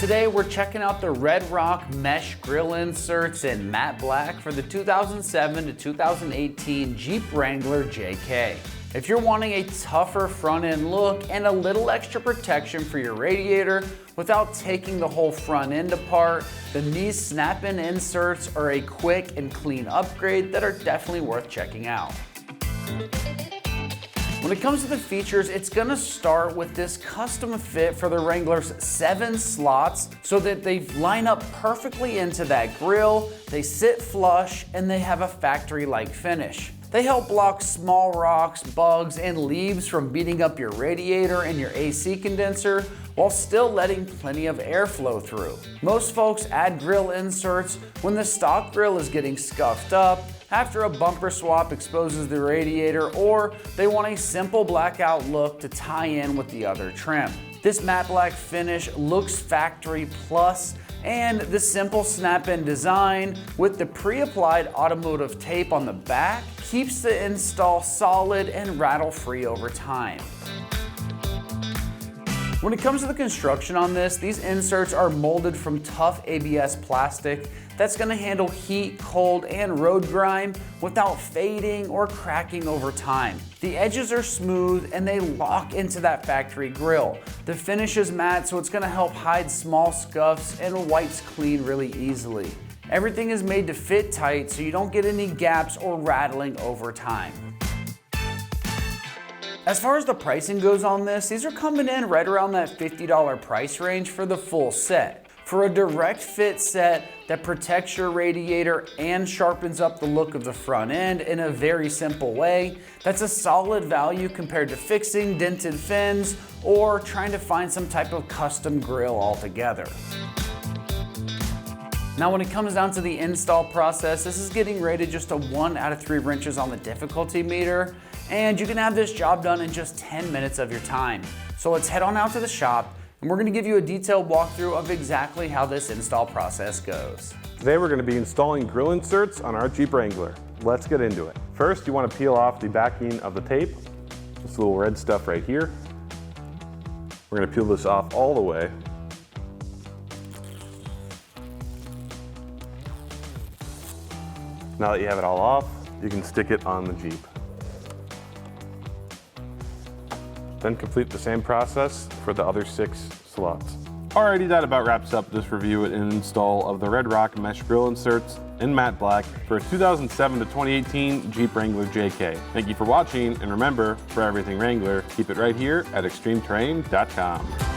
Today we're checking out the RedRock Mesh Grille Inserts in matte black for the 2007 to 2018 Jeep Wrangler JK. If you're wanting a tougher front end look and a little extra protection for your radiator without taking the whole front end apart, then these snap-in inserts are a quick and clean upgrade that are definitely worth checking out. When it comes to the features, it's gonna start with this custom fit for the Wrangler's 7 slots so that they line up perfectly into that grille, they sit flush, and they have a factory-like finish. They help block small rocks, bugs, and leaves from beating up your radiator and your AC condenser while still letting plenty of airflow through. Most folks add grille inserts when the stock grille is getting scuffed up, after a bumper swap exposes the radiator, or they want a simple blackout look to tie in with the other trim. This matte black finish looks factory plus, and the simple snap-in design with the pre-applied automotive tape on the back keeps the install solid and rattle-free over time. When it comes to the construction on this, these inserts are molded from tough ABS plastic that's gonna handle heat, cold, and road grime without fading or cracking over time. The edges are smooth and they lock into that factory grille. The finish is matte, so it's gonna help hide small scuffs and wipes clean really easily. Everything is made to fit tight so you don't get any gaps or rattling over time. As far as the pricing goes on this, these are coming in right around that $50 price range for the full set. For a direct fit set that protects your radiator and sharpens up the look of the front end in a very simple way, that's a solid value compared to fixing dented fins or trying to find some type of custom grille altogether. Now when it comes down to the install process, this is getting rated just a 1 out of 3 wrenches on the difficulty meter, and you can have this job done in just 10 minutes of your time. So let's head on out to the shop, and we're gonna give you a detailed walkthrough of exactly how this install process goes. Today we're gonna be installing grille inserts on our Jeep Wrangler. Let's get into it. First, you wanna peel off the backing of the tape, this little red stuff right here. We're gonna peel this off all the way. Now that you have it all off, you can stick it on the Jeep. Then complete the same process for the other 6 slots. Alrighty, that about wraps up this review and install of the RedRock Mesh Grille Inserts in matte black for a 2007 to 2018 Jeep Wrangler JK. Thank you for watching, and remember, for everything Wrangler, keep it right here at ExtremeTerrain.com.